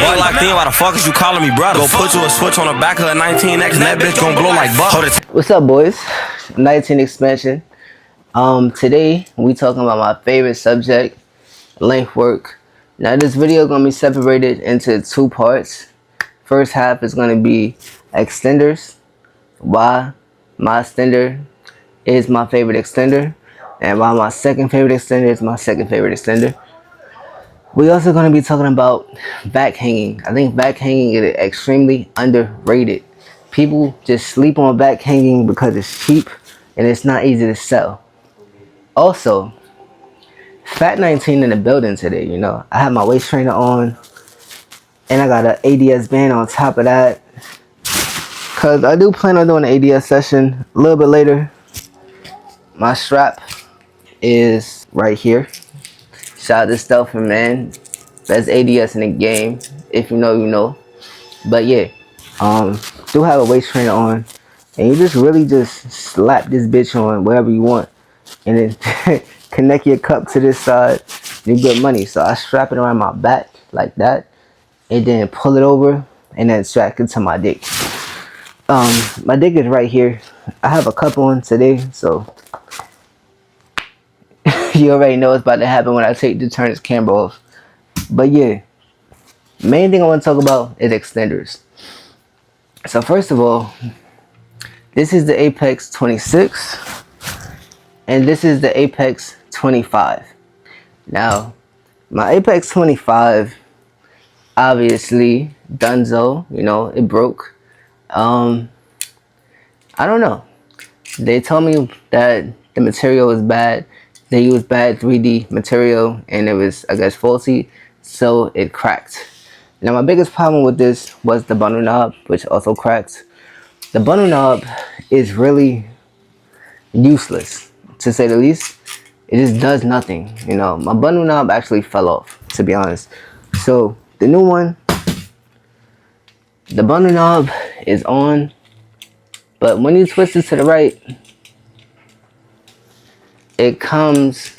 nigga locked in, why the fuck is you calling me brother? Go put you a switch on the back of the 19X and that bitch gon' blow like butter. What's up, boys? 19 expansion. Today we talking about my favorite subject, length work. Now this video gonna be separated into two parts. First half is gonna be extenders, why my extender is my favorite extender, and why my second favorite extender is my second favorite extender. We also gonna be talking about back hanging. I think back hanging is extremely underrated. People just sleep on back hanging because it's cheap and it's not easy to sell. Also, Fat 19 in the building today, you know. I have my waist trainer on and I got an ADS band on top of that. Cause I do plan on doing an ADS session a little bit later. My strap is right here. Shout out to Stealther, man. Best ADS in the game. If you know, you know. But yeah, do have a waist trainer on. And you just really just slap this bitch on wherever you want. And then connect your cup to this side. You get money. So I strap it around my back like that. And then pull it over. And then strap it to my dick. My dick is right here. I have a cup on today. So you already know what's about to happen when I turn this camera off. But yeah, main thing I want to talk about is extenders. So first of all, this is the Apex 26 and this is the Apex 25. Now, my Apex 25, obviously, Dunzo, you know, it broke. I don't know. They told me that the material was bad. They used bad 3D material and it was, I guess, faulty, so it cracked. Now my biggest problem with this was the bundle knob, which also cracked. The bundle knob is really useless, to say the least. It just does nothing, you know. My bundle knob actually fell off, to be honest. So the new one, the bundle knob is on, but when you twist it to the right, it comes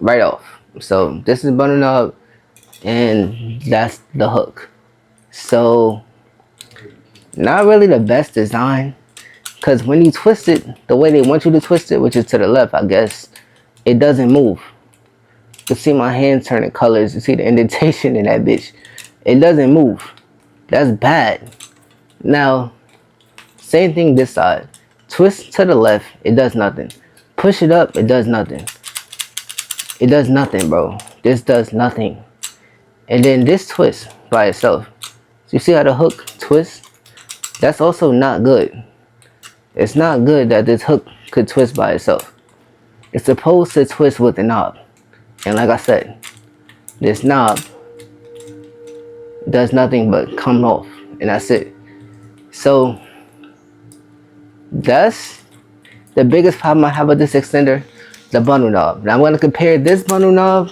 right off. So this is the bundle knob and that's the hook. So not really the best design, because when you twist it the way they want you to twist it, which is to the left, I guess, it doesn't move. You can see my hand turning colors. You see the indentation in that bitch. It doesn't move. That's bad. Now same thing this side. Twist to the left, it does nothing. Push it up, it does nothing. It does nothing, bro. This does nothing. And then this twist by itself. So you see how the hook twists? That's also not good. It's not good that this hook could twist by itself. It's supposed to twist with the knob. And like I said, this knob does nothing but come off. And that's it. So that's the biggest problem I have with this extender, the bundle knob. Now I'm going to compare this bundle knob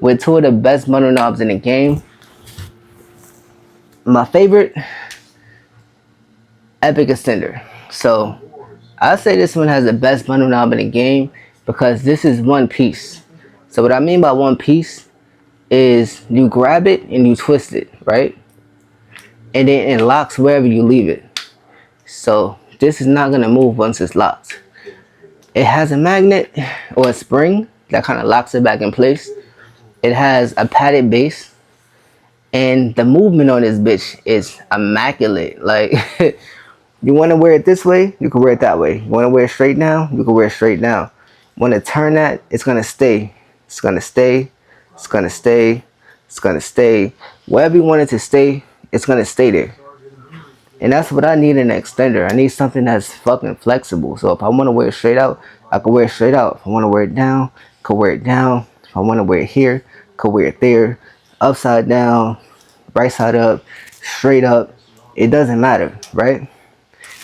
with two of the best bundle knobs in the game. My favorite, Epic extender. So I say this one has the best bundle knob in the game because this is one piece. So what I mean by one piece is you grab it and you twist it, right? And then it locks wherever you leave it. So this is not going to move once it's locked. It has a magnet or a spring that kind of locks it back in place. It has a padded base. And the movement on this bitch is immaculate. Like, you want to wear it this way, you can wear it that way. You want to wear it straight down, you can wear it straight down. You want to turn that, it's going to stay. It's going to stay. It's going to stay. It's going to stay. Wherever you want it to stay, it's going to stay there. And that's what I need in an extender. I need something that's fucking flexible. So if I want to wear it straight out, I can wear it straight out. If I want to wear it down, I can wear it down. If I want to wear it here, I can wear it there. Upside down, right side up, straight up. It doesn't matter, right?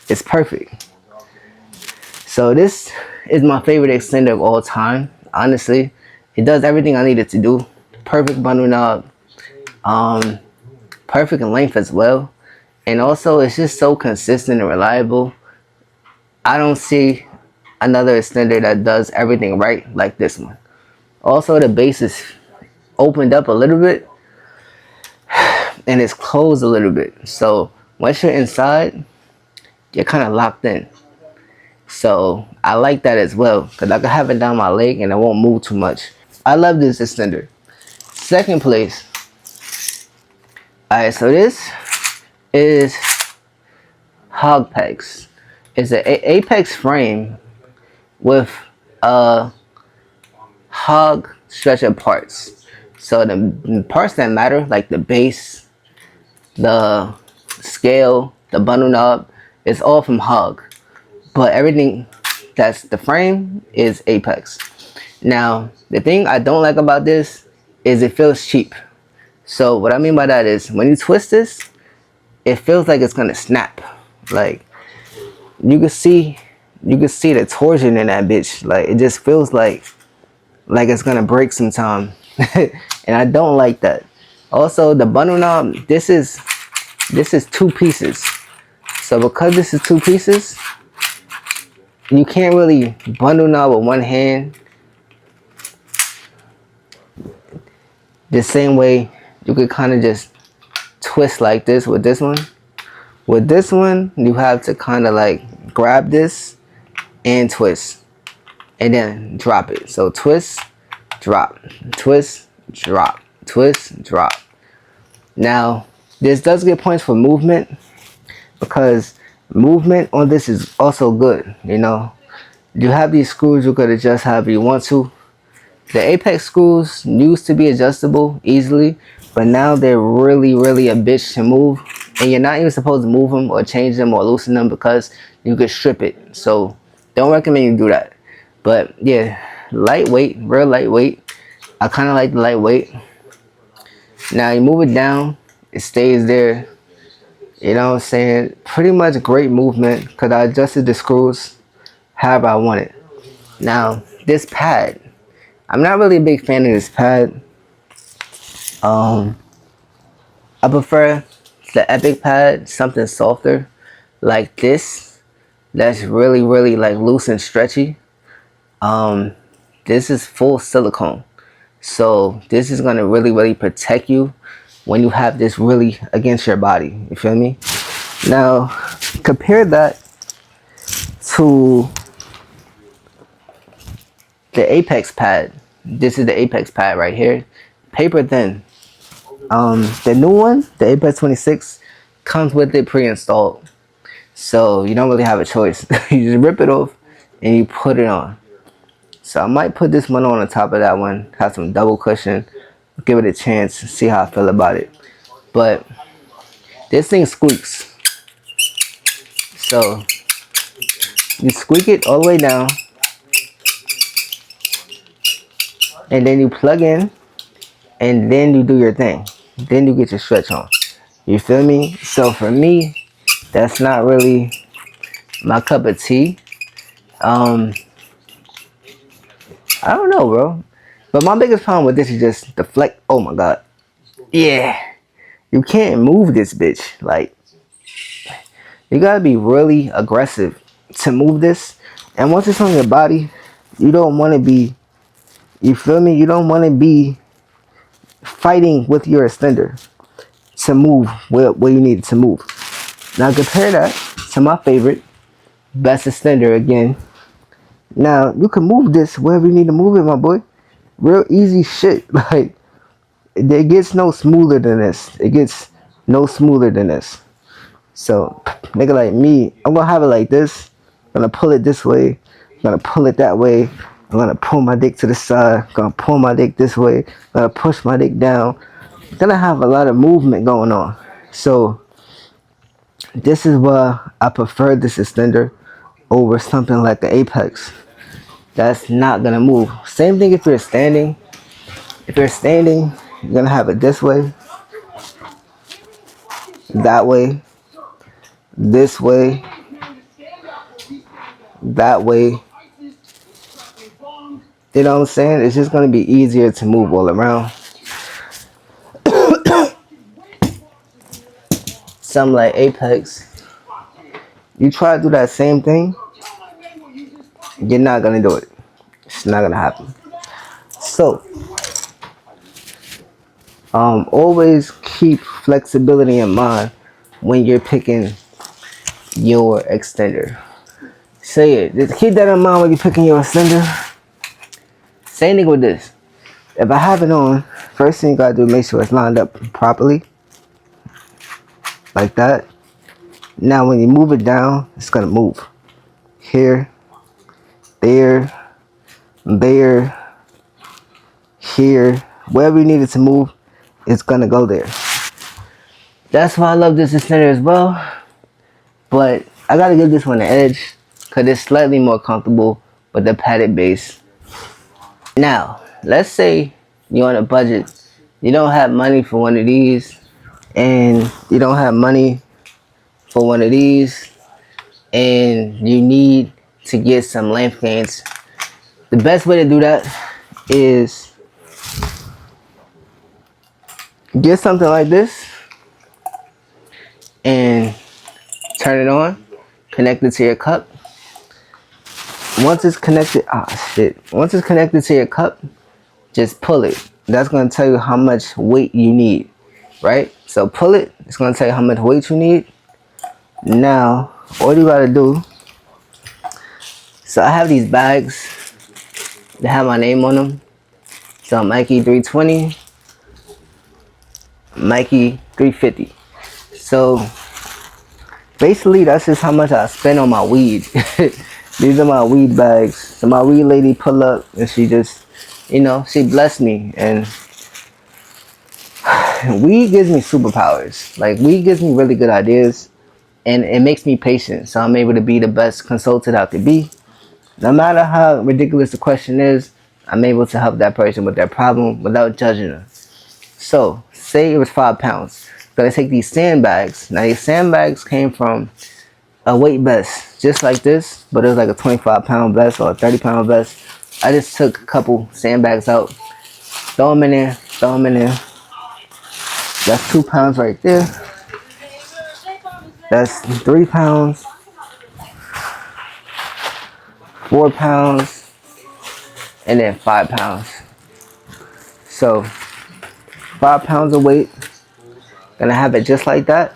It's perfect. So this is my favorite extender of all time. Honestly, it does everything I need it to do. Perfect bundle knob. Perfect in length as well. And also, it's just so consistent and reliable. I don't see another extender that does everything right like this one. Also, the base is opened up a little bit. and it's closed a little bit. So once you're inside, you're kind of locked in. So I like that as well because I can have it down my leg and it won't move too much. I love this extender. Second place. Alright, so this is Hog Pex. It's an Apex frame with hog stretcher parts. So the parts that matter, like the base, the scale, the bundle knob, it's all from Hog. But everything that's the frame is Apex. Now, the thing I don't like about this is it feels cheap. So what I mean by that is when you twist this, it feels like it's gonna snap. Like you can see the torsion in that bitch. Like it just feels like it's gonna break sometime. And I don't like that. Also, the bundle knob, this is 2 pieces. So because this is 2 pieces, you can't really bundle knob with one hand the same way you could kind of just twist like this with this one. With this one, you have to kind of like grab this and twist and then drop it. So twist, drop, twist, drop, twist, drop. Now, this does get points for movement because movement on this is also good. You know, you have these screws you could adjust however you want to. The Apex screws used to be adjustable easily, but now they're really a bitch to move, and you're not even supposed to move them or change them or loosen them because you could strip it. So don't recommend you do that. But yeah, lightweight, real lightweight. I kind of like the lightweight. Now you move it down, it stays there. You know what I'm saying? Pretty much great movement because I adjusted the screws however I want it. Now this pad, I'm not really a big fan of this pad. I prefer the Epic pad, something softer like this. That's really like loose and stretchy. This is full silicone, so this is gonna really protect you when you have this really against your body. You feel me? Now compare that to the Apex pad. This is the Apex pad right here, paper thin. The new one, the Apex 26, comes with it pre-installed, so you don't really have a choice. You just rip it off and you put it on. So I might put this one on top of that one, have some double cushion, give it a chance, see how I feel about it. But this thing squeaks, so you squeak it all the way down, and then you plug in, and then you do your thing. Then you get your stretch on. You feel me? So for me, that's not really my cup of tea. I don't know, bro. But my biggest problem with this is just the flex. Oh my god. Yeah. You can't move this bitch. Like, you gotta be really aggressive to move this. And once it's on your body, you don't want to be, you feel me? You don't want to be fighting with your extender to move where you need it to move. Now compare that to my favorite, best extender again. Now you can move this wherever you need to move it, my boy. Real easy shit. Like, it gets no smoother than this. It gets no smoother than this. So nigga like me, I'm gonna have it like this. I'm gonna pull it this way. I'm gonna pull it that way. I'm gonna pull my dick to the side. I'm gonna pull my dick this way. I'm gonna push my dick down. I'm gonna have a lot of movement going on. So this is why I prefer this extender over something like the Apex. That's not gonna move. Same thing if you're standing. If you're standing, you're gonna have it this way, that way, this way, that way. You know what I'm saying? It's just gonna be easier to move all around. Something like Apex, you try to do that same thing, you're not gonna do it. It's not gonna happen. So Always keep flexibility in mind when you're picking your extender. Say it. Just keep that in mind when you're picking your extender. Same thing with this. If I have it on, first thing you gotta do is make sure it's lined up properly. Like that. Now when you move it down, it's gonna move. Here, there, there, here. Wherever you need it to move, it's gonna go there. That's why I love this extender as well. But I gotta give this one an edge because it's slightly more comfortable with the padded base. Now, let's say you're on a budget. You don't have money for one of these, and you don't have money for one of these, and you need to get some length gains. The best way to do that is get something like this and turn it on, connect it to your cup. Once it's connected, once it's connected to your cup, just pull it. That's going to tell you how much weight you need, right? So pull it. It's going to tell you how much weight you need. Now, all you got to do, so I have these bags that have my name on them. So Mikey 320, Mikey 350. So basically, that's just how much I spend on my weed. These are my weed bags. So my weed lady pull up and she just, you know, she blessed me. And weed gives me superpowers. Like, weed gives me really good ideas. And it makes me patient. So I'm able to be the best consultant I could be. No matter how ridiculous the question is, I'm able to help that person with their problem without judging them. So, say it was 5 pounds. But I take these sandbags. Now, these sandbags came from a weight vest, just like this, but it was like a 25-pound vest or a 30-pound vest. I just took a couple sandbags out, throw them in there, That's 2 pounds right there. That's 3 pounds, 4 pounds, and then 5 pounds. So 5 pounds of weight. Gonna have it just like that.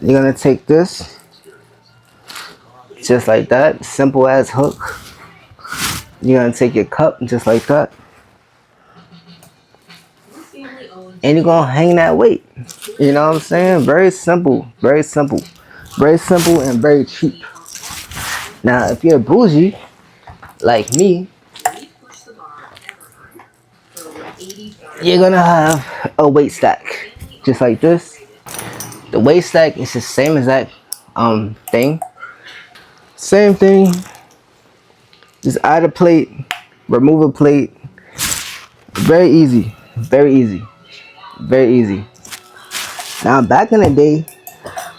You're gonna take this just like that, simple as hook. You're gonna take your cup just like that, and you're gonna hang that weight. You know what I'm saying? Very simple, very simple, very simple, and very cheap. Now, if you're bougie like me, you're gonna have a weight stack just like this. The weight stack is the same exact thing. Same thing. Just add a plate, remove a plate. Very easy, very easy, very easy. Now, back in the day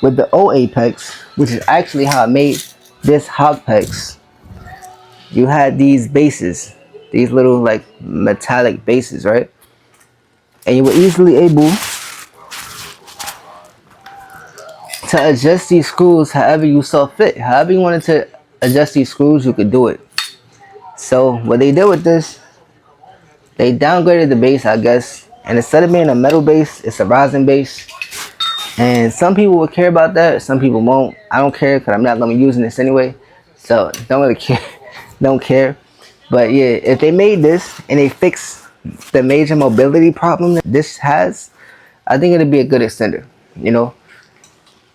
with the old Apex, which is actually how I made this Hog Pex, you had these bases, these little like metallic bases, right? And you were easily able to adjust these screws however you saw fit. However you wanted to adjust these screws, you could do it. So what they did with this, they downgraded the base, I guess, and instead of being a metal base, it's a rosin base. And some people will care about that, some people won't. I don't care because I'm not going to be using this anyway, so don't really care. Don't care. But yeah, if they made this and they fixed the major mobility problem that this has, I think it'd be a good extender, you know.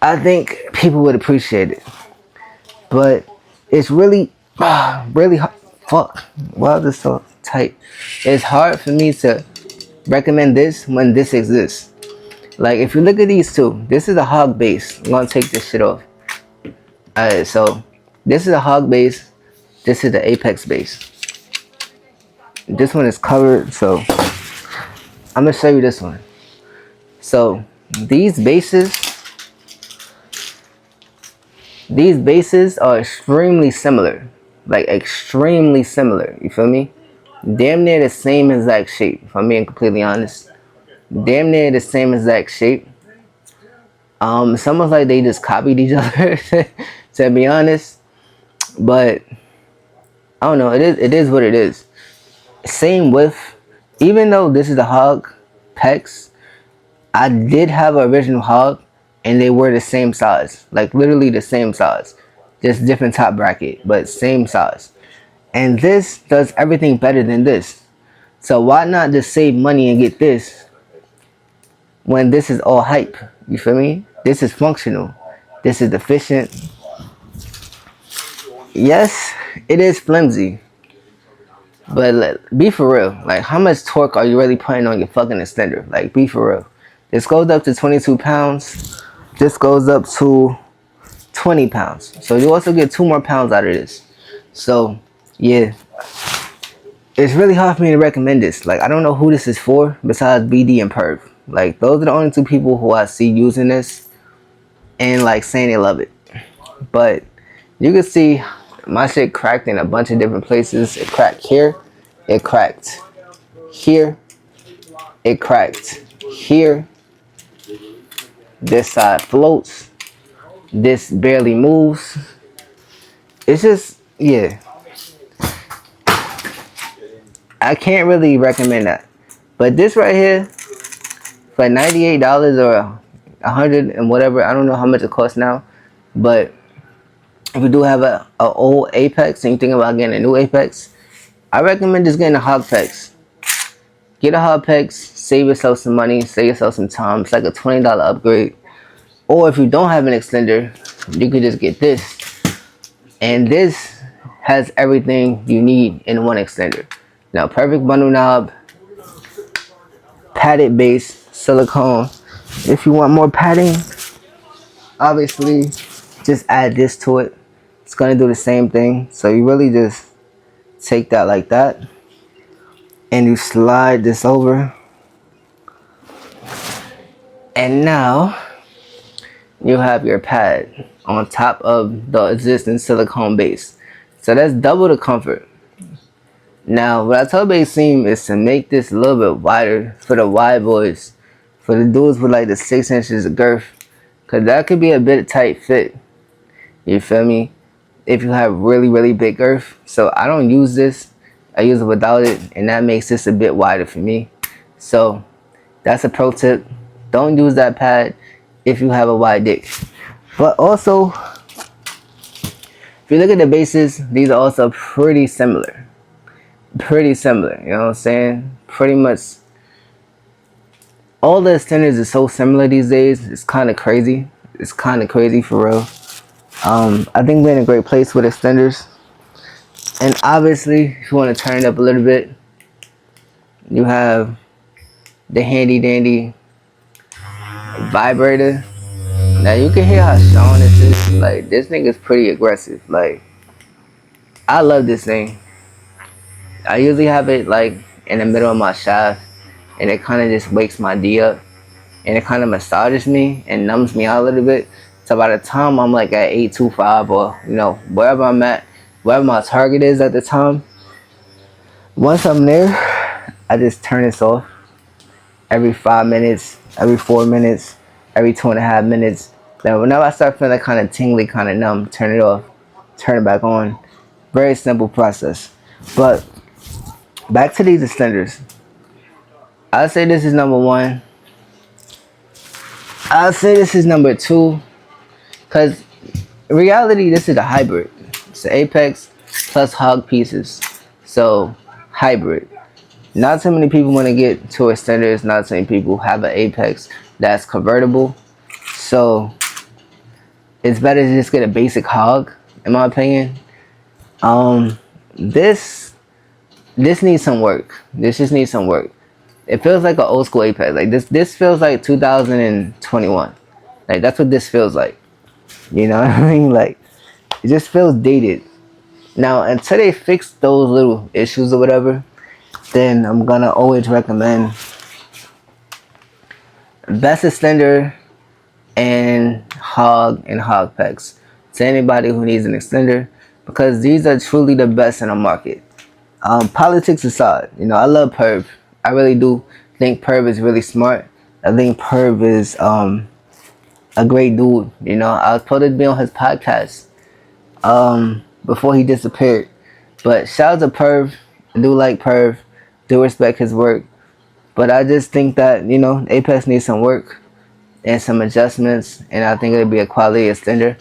I think people would appreciate it. But it's really, really hard. Fuck. Why is this so tight? It's hard for me to recommend this when this exists. Like, if you look at these two, this is a hog base. I'm gonna take this shit off. Alright, so this is a hog base. This is the Apex base. This one is covered, so I'm gonna show you this one. So these bases are extremely similar. Like, extremely similar. You feel me? Damn near the same exact shape, if I'm being completely honest. Damn near the same exact shape. It's almost like they just copied each other, to be honest. But I don't know, it is what it is. Same width. Even though this is a hog, Pex. I did have an original Hog, and they were the same size, like literally the same size, just different top bracket, but same size. And this does everything better than this. So why not just save money and get this when this is all hype? You feel me? This is functional. This is efficient. Yes, it is flimsy. But be for real. Like, how much torque are you really putting on your fucking extender? Like, be for real. This goes up to 22 pounds. This goes up to 20 pounds. So you also get 2 more pounds out of this. So, yeah. It's really hard for me to recommend this. Like, I don't know who this is for besides BD and Perv. Like, those are the only 2 people who I see using this and, like, saying they love it. But you can see my shit cracked in a bunch of different places. It cracked here. It cracked here. It cracked here. This side floats. This barely moves. It's just, yeah. I can't really recommend that. But this right here, for $98 or $100 and whatever, I don't know how much it costs now. But if you do have a old Apex and you think about getting a new Apex, I recommend just getting a Hog Pex. Get a Hog Pex, save yourself some money, save yourself some time. It's like a $20 upgrade. Or if you don't have an extender, you could just get this. And this has everything you need in one extender. Now, perfect bundle knob, padded base, silicone. If you want more padding, obviously, just add this to it. It's gonna do the same thing. So you really just take that like that, and you slide this over. And now, you have your pad on top of the existing silicone base. So that's double the comfort. Now, what I told Base Seam is to make this a little bit wider for the wide boys, for the dudes with like the 6 inches of girth, because that could be a bit tight fit. You feel me? If you have really big girth. So I don't use this. I use it without it, and that makes this a bit wider for me. So that's a pro tip. Don't use that pad if you have a wide dick. But also, if you look at the bases, these are also pretty similar. Pretty similar, you know what I'm saying? Pretty much all the extenders are so similar these days. It's kind of crazy. It's kind of crazy for real. I think we're in a great place with extenders. And obviously, if you want to turn it up a little bit, you have the handy dandy vibrator. Now you can hear how strong this is. Like, this nigga's pretty aggressive. Like, I love this thing. I usually have it like in the middle of my shaft, and it kind of just wakes my D up, and it kind of massages me and numbs me out a little bit. So by the time I'm like at 825 or, you know, wherever I'm at, wherever my target is at the time, once I'm there, I just turn this off every 5 minutes, every 4 minutes, every 2.5 minutes. Then whenever I start feeling kind of tingly, kind of numb, turn it off, turn it back on. Very simple process. But back to these extenders. I'd say this is number 1. I'd say this is number 2. Because in reality, this is a hybrid. It's an Apex plus Hog pieces. So, hybrid. Not so many people want to get 2 extenders. Not so many people have an Apex that's convertible. So, it's better to just get a basic Hog, in my opinion. This needs some work. This just needs some work. It feels like an old school Apex. Like this feels like 2021. Like, that's what this feels like. You know what I mean? Like, it just feels dated. Now, until they fix those little issues or whatever, then I'm gonna always recommend best extender and Hog Pex to anybody who needs an extender, because these are truly the best in the market. Politics aside, you know, I love Perv. I really do think Perv is really smart. I think Perv is a great dude. You know, I was supposed to be on his podcast before he disappeared. But shout out to Perv. I do like Perv. Do respect his work. But I just think that, you know, Apex needs some work and some adjustments, and I think it'll be a quality extender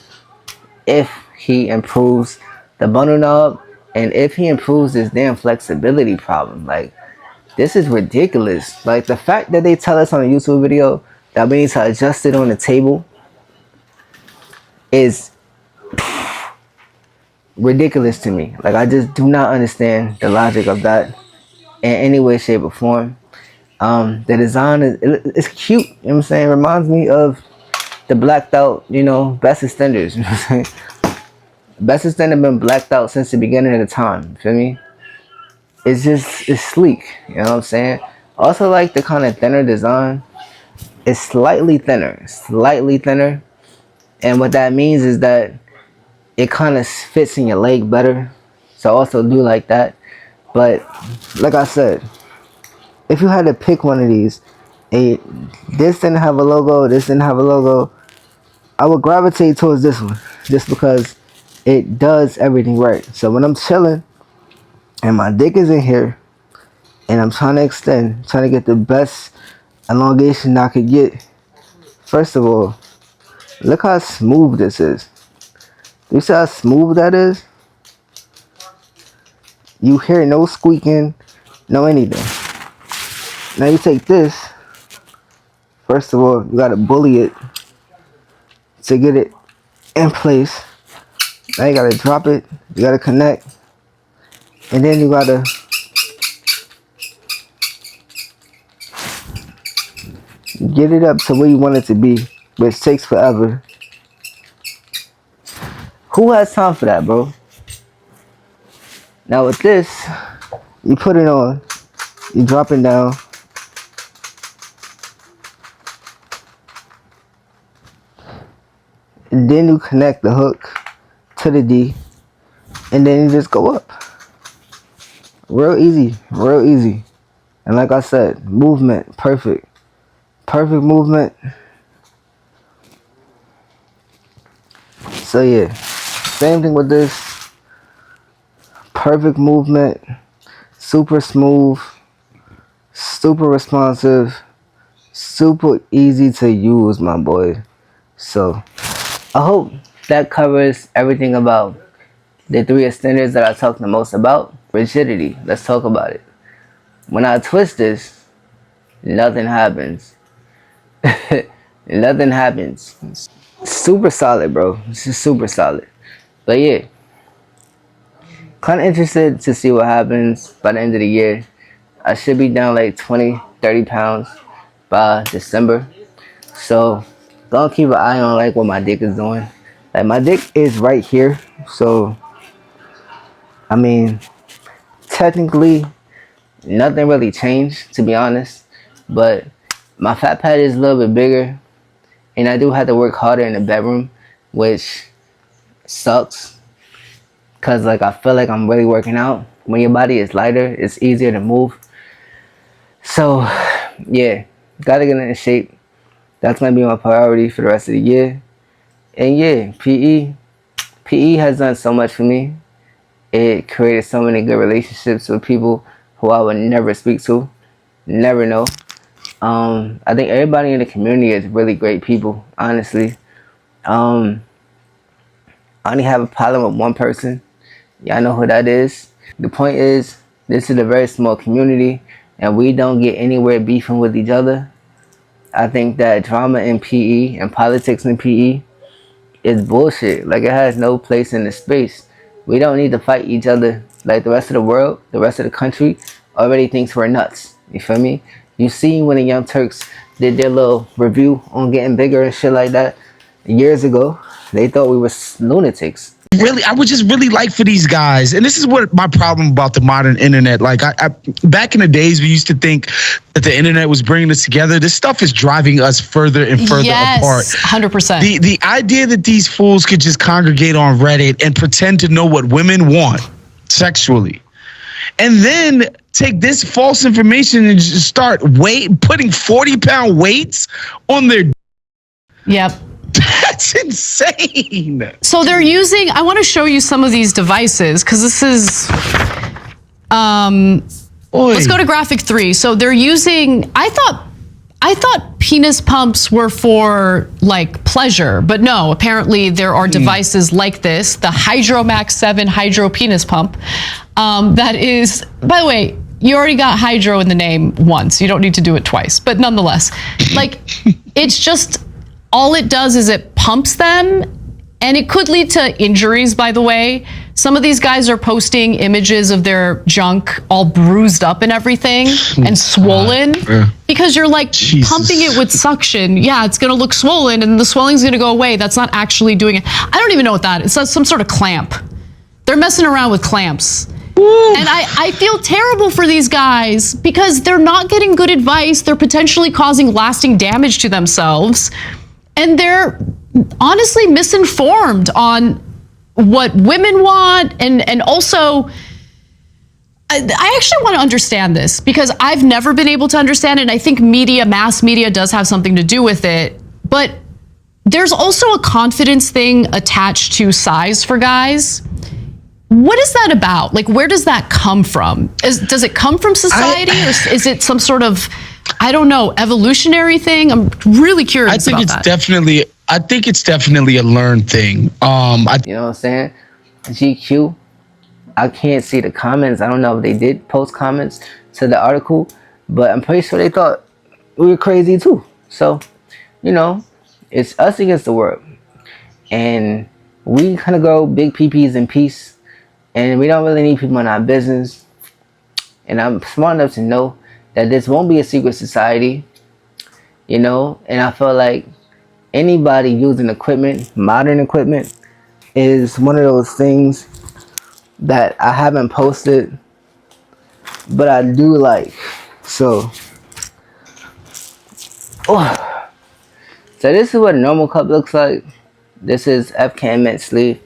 if he improves the bundle knob and if he improves this damn flexibility problem. Like, this is ridiculous. Like, the fact that they tell us on a YouTube video that we need to adjust it on the table is ridiculous to me. Like, I just do not understand the logic of that in any way, shape, or form. The design it's cute, you know what I'm saying? It reminds me of the blacked out, you know, best extenders, you know what I'm saying? Best extender been blacked out since the beginning of the time, feel me? It's sleek, you know what I'm saying? Also like the kind of thinner design. It's slightly thinner, and what that means is that it kind of fits in your leg better. So I also do like that. But like I said, if you had to pick one of these, this didn't have a logo, this didn't have a logo, I would gravitate towards this one just because it does everything right. So when I'm chilling and my dick is in here and I'm trying to extend, trying to get the best elongation I could get, first of all, look how smooth this is. You see how smooth that is? You hear no squeaking, no anything. Now you take this, first of all, you gotta bully it to get it in place. Now you gotta drop it, you gotta connect, and then you gotta get it up to where you want it to be, which takes forever. Who has time for that, bro? Now with this, you put it on, you drop it down, and then you connect the hook to the D, and then you just go up. Real easy, real easy. And like I said, movement, perfect movement. So yeah, same thing with this. Perfect movement, super smooth, super responsive, super easy to use, my boy. So I hope that covers everything about the three extenders that I talked the most about. Rigidity, let's talk about it. When I twist this, nothing happens. Nothing happens. Super solid, bro. This is super solid. But yeah, kind of interested to see what happens by the end of the year. I should be down like 20-30 pounds by December. So gonna keep an eye on like what my dick is doing. Like, my dick is right here, so I mean, technically nothing really changed, to be honest, but my fat pad is a little bit bigger, and I do have to work harder in the bedroom, which sucks, because like I feel like I'm really working out. When your body is lighter, it's easier to move. So yeah, gotta get in shape. That's gonna be my priority for the rest of the year. And yeah, PE has done so much for me. It created so many good relationships with people who I would never speak to, never know. I think everybody in the community is really great people, honestly. I only have a problem with one person. Y'all know who that is. The point is, this is a very small community, and we don't get anywhere beefing with each other. I think that drama in PE and politics in PE is bullshit. Like, it has no place in the space. We don't need to fight each other like the rest of the world, the rest of the country already thinks we're nuts. You feel me? You see when the Young Turks did their little review on getting bigger and shit like that years ago, they thought we were lunatics. Really, I would just really like for these guys, and this is what my problem about the modern internet. Like, I back in the days, we used to think that the internet was bringing us together. This stuff is driving us further and further apart. 100%. The idea that these fools could just congregate on Reddit and pretend to know what women want sexually, and then take this false information and just start putting 40-pound weights on their. Yep. That's insane. So they're using, I want to show you some of these devices, because this is Oy. Let's go to graphic 3. So they're using, I thought penis pumps were for like pleasure, but no, apparently there are devices like this, the Hydromax 7 Hydro Penis Pump. That is, by the way, you already got hydro in the name once. You don't need to do it twice, but nonetheless, like it's just, all it does is it pumps them, and it could lead to injuries, by the way. Some of these guys are posting images of their junk all bruised up and everything and swollen because you're like pumping it with suction. Yeah, it's going to look swollen and the swelling's going to go away. That's not actually doing it. I don't even know what that is. It's some sort of clamp. They're messing around with clamps. And I feel terrible for these guys because they're not getting good advice. They're potentially causing lasting damage to themselves. And they're honestly misinformed on what women want. And also, I actually want to understand this because I've never been able to understand it. And I think mass media does have something to do with it. But there's also a confidence thing attached to size for guys. What is that about? Like, where does that come from? Does it come from society, or is it some sort of, I don't know, evolutionary thing? I'm really curious. I think it's definitely a learned thing. You know what I'm saying? GQ. I can't see the comments. I don't know if they did post comments to the article, but I'm pretty sure they thought we were crazy too. So, you know, it's us against the world, and we kind of go big PPs in peace. And we don't really need people in our business. And I'm smart enough to know that this won't be a secret society. You know? And I feel like anybody using equipment, modern equipment, is one of those things that I haven't posted, but I do like. So this is what a normal cup looks like. This is FKM mint sleeve.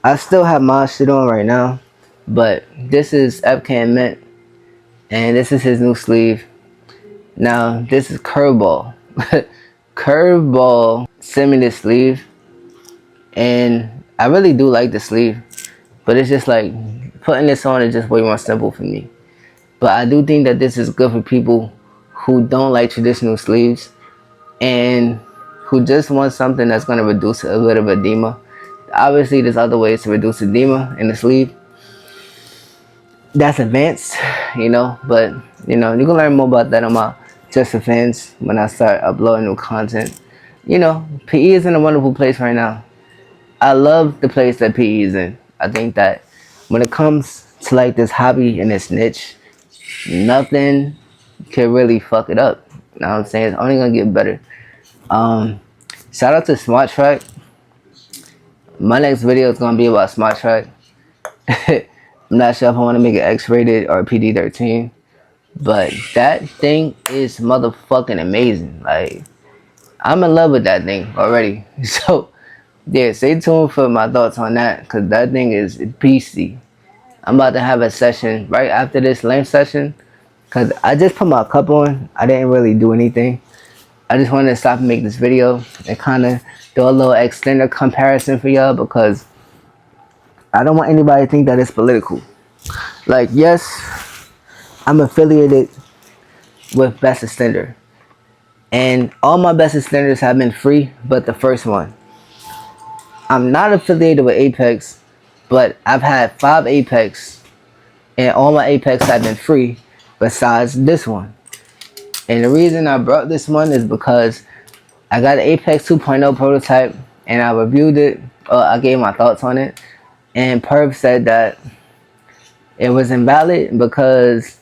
I still have my shit on right now, but this is FKM Mint, and this is his new sleeve. Now, this is Curveball. Curveball sent me this sleeve, and I really do like the sleeve, but it's just like, putting this on is just way more simple for me. But I do think that this is good for people who don't like traditional sleeves, and who just want something that's going to reduce a little bit of edema. Obviously, there's other ways to reduce edema in the sleeve. That's advanced, you know, but, you know, you can learn more about that on my Just for Fans when I start uploading new content. You know, PE is in a wonderful place right now. I love the place that PE is in. I think that when it comes to like this hobby and this niche, nothing can really fuck it up. You know what I'm saying? It's only gonna get better. Shout out to Smart Track. My next video is going to be about Smart Track. I'm not sure if I want to make it X-rated or PG-13. But that thing is motherfucking amazing. Like, I'm in love with that thing already. So, yeah, stay tuned for my thoughts on that. Because that thing is beastie. I'm about to have a session right after this length session. Because I just put my cup on. I didn't really do anything. I just wanted to stop and make this video and kind of do a little extended comparison for y'all, because I don't want anybody to think that it's political. Like, yes, I'm affiliated with Best Extender, and all my Best Extenders have been free but the first one. I'm not affiliated with Apex, but I've had 5 Apex, and all my Apex have been free besides this one. And the reason I brought this one is because I got an Apex 2.0 prototype, and I reviewed it. I gave my thoughts on it, and Perv said that it was invalid because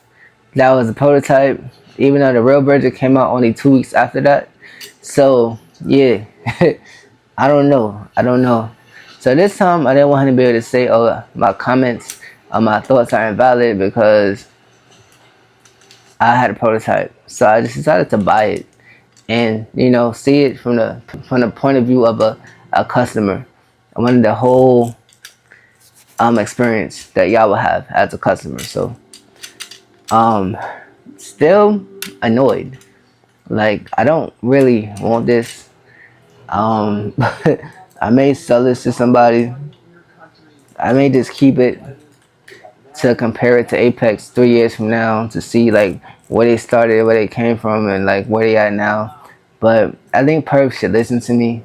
that was a prototype, even though the real version came out only 2 weeks after that. So yeah, I don't know. So this time I didn't want him to be able to say, oh, my comments or my thoughts are invalid because I had a prototype. So I just decided to buy it and, you know, see it from the point of view of a customer. I wanted the whole experience that y'all will have as a customer. So still annoyed. Like, I don't really want this. I may sell this to somebody. I may just keep it. to compare it to Apex 3 years from now to see like where they started, where they came from, and like where they at now. But I think Perp should listen to me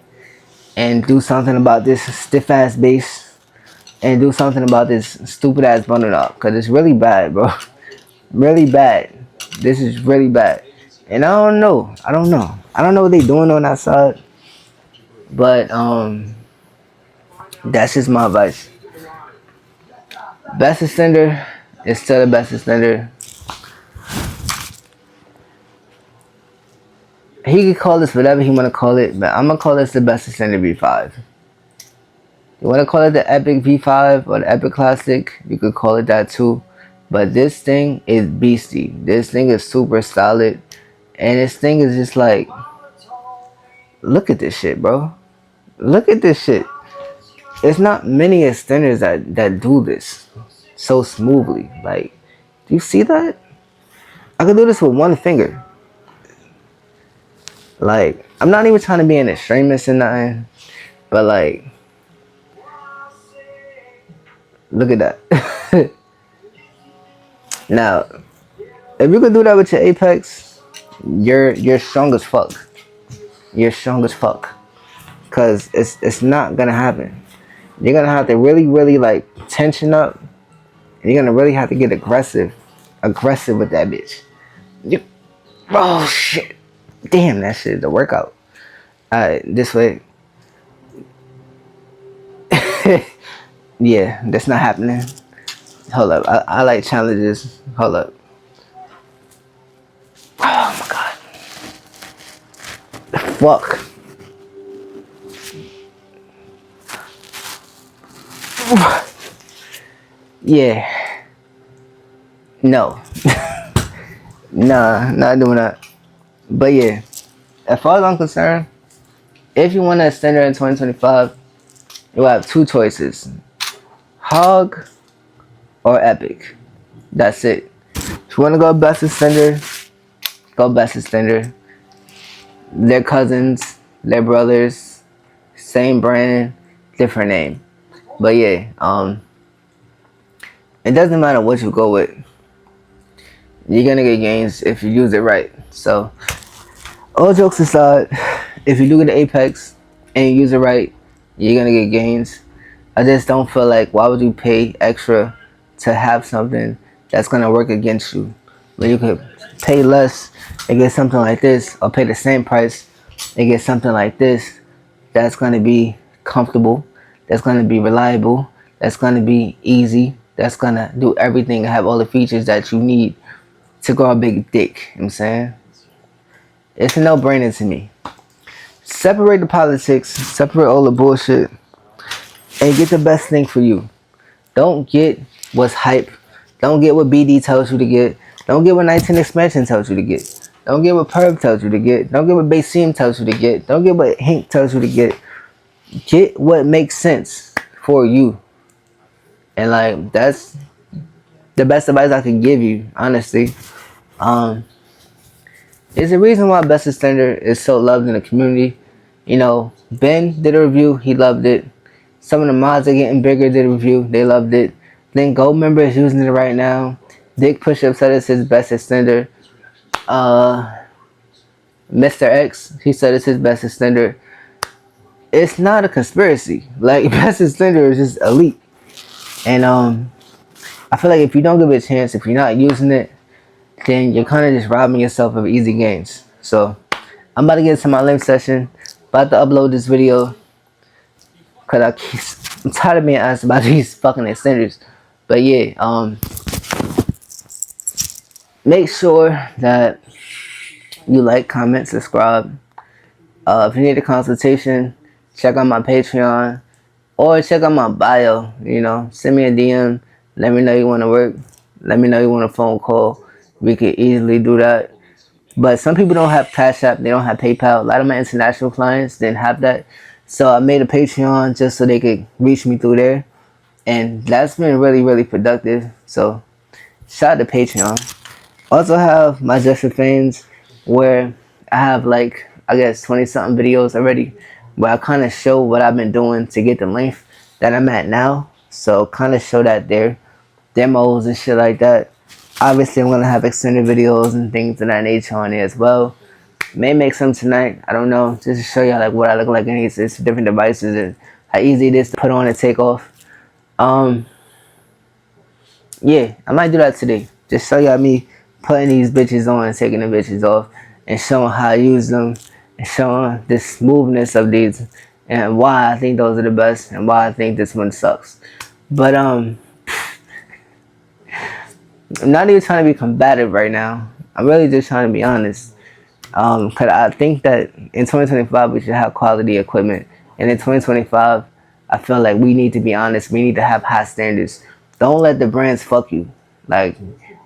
and do something about this stiff ass bass and do something about this stupid ass bundle up, because it's really bad, bro. Really bad. This is really bad. And I don't know what they doing on that side. But that's just my advice. Best extender is still the best extender. He could call this whatever he wanna call it, but I'm gonna call this the best extender V5. You wanna call it the Epic V5 or the Epic Classic, you could call it that too. But this thing is beastie. This thing is super solid. And this thing is just like, look at this shit, bro. Look at this shit. It's not many extenders that do this so smoothly. Like, do you see that? I can do this with one finger. Like, I'm not even trying to be an extremist or nothing. But like, look at that. Now, if you could do that with your Apex, you're strong as fuck. You're strong as fuck. Cause it's not gonna happen. You're gonna have to really like tension up. And you're gonna really have to get aggressive with that bitch. Oh shit. Damn, that shit is a workout. Alright, this way. Yeah, that's not happening. Hold up, I like challenges. Hold up. Oh my god. Fuck. Yeah. No. Nah, not doing that. But yeah, as far as I'm concerned, if you want to extend it in 2025, you have two choices. Hog or Epic. That's it. If you want to go best extender, go best extender. They're cousins, they're brothers, same brand, different name. But yeah, it doesn't matter what you go with. You're gonna get gains if you use it right. So, all jokes aside, if you do get the Apex and you use it right, you're gonna get gains. I just don't feel like, why would you pay extra to have something that's gonna work against you when you could pay less and get something like this, or pay the same price and get something like this that's gonna be comfortable, that's gonna be reliable, that's gonna be easy, that's gonna do everything and have all the features that you need to grow a big dick. You know what I'm saying? It's a no-brainer to me. Separate the politics, separate all the bullshit, and get the best thing for you. Don't get what's hype. Don't get what BD tells you to get. Don't get what 19 Expansion tells you to get. Don't get what Perp tells you to get. Don't get what Basim tells you to get. Don't get what Hink tells you to get. Get what makes sense for you. And like, that's the best advice I can give you, honestly. There's a reason why Best Extender is so loved in the community. You know, Ben did a review, he loved it. Some of the mods are getting bigger, did a review, they loved it. Then Gold Member is using it right now. Dick Pushup said it's his best extender. Mr. X, he said it's his best extender. It's not a conspiracy. Like, best extender is just elite. And I feel like if you don't give it a chance, if you're not using it, then you're kind of just robbing yourself of easy gains. So I'm about to get into my link session. About to upload this video, cause I'm tired of being asked about these fucking extenders. But yeah, make sure that you like, comment, subscribe. If you need a consultation, check out my Patreon or check out my bio. You know, send me a DM. Let me know you want to work. Let me know you want a phone call. We could easily do that. But some people don't have Cash App. They don't have PayPal. A lot of my international clients didn't have that. So I made a Patreon just so they could reach me through there. And that's been really, really productive. So shout out to Patreon. Also have my Just for Fans, where I have like, I guess 20 something videos already, where I kind of show what I've been doing to get the length that I'm at now. So kind of show that there. demos and shit like that. Obviously, I'm gonna have extended videos and things of that nature on there as well. May make some tonight. I don't know. Just to show y'all like what I look like in these different devices and how easy it is to put on and take off. Yeah, I might do that today. Just show y'all me putting these bitches on and taking the bitches off and showing how I use them and showing the smoothness of these and why I think those are the best and why I think this one sucks. But I'm not even trying to be combative right now. I'm really just trying to be honest. Cause I think that in 2025 we should have quality equipment, and in 2025 I feel like we need to be honest. We need to have high standards. Don't let the brands fuck you. Like,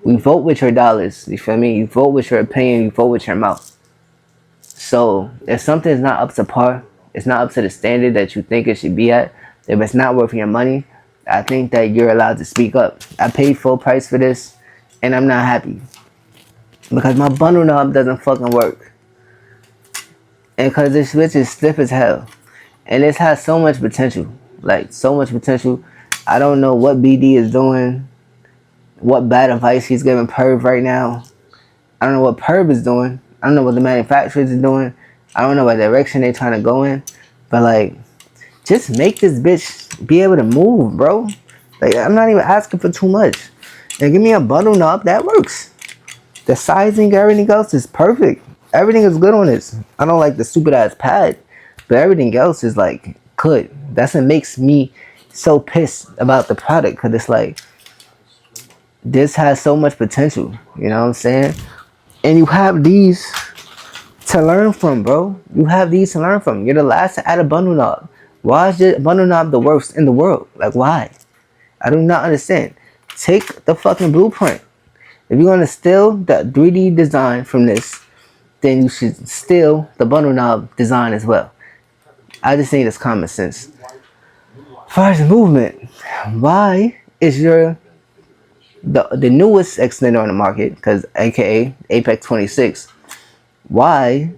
we vote with your dollars. You feel me? You vote with your opinion. You vote with your mouth. So if something's not up to par, it's not up to the standard that you think it should be at, if it's not worth your money, I think that you're allowed to speak up. I paid full price for this, and I'm not happy. Because my bundle knob doesn't fucking work. And because this bitch is stiff as hell. And this has so much potential. Like, so much potential. I don't know what BD is doing. What bad advice he's giving Perv right now. I don't know what Perv is doing. I don't know what the manufacturers are doing. I don't know what direction they're trying to go in. But, like, just make this bitch be able to move, bro. Like, I'm not even asking for too much. And give me a bundle knob that works. The sizing, everything else is perfect. Everything is good on this. I don't like the stupid ass pad, but everything else is like good. That's what makes me so pissed about the product, because it's like, this has so much potential. You know what I'm saying? And you have these to learn from, bro. You have these to learn from. You're the last to add a bundle knob. Why is your bundle knob the worst in the world? Like, why? I do not understand. Take the fucking blueprint. If you're going to steal the 3D design from this, then you should steal the bundle knob design as well. I just think it's common sense. As far as movement, why is the newest extender on the market, because aka Apex 26, why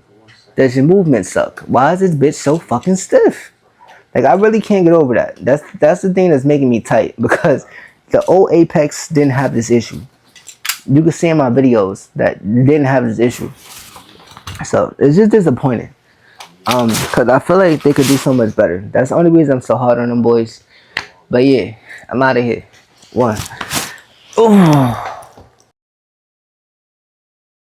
does your movement suck? Why is this bitch so fucking stiff? Like, I really can't get over that. That's the thing that's making me tight, because the old Apex didn't have this issue. You can see in my videos that didn't have this issue. So it's just disappointing. Because I feel like they could do so much better. That's the only reason I'm so hard on them boys. But yeah, I'm out of here. One. Ooh.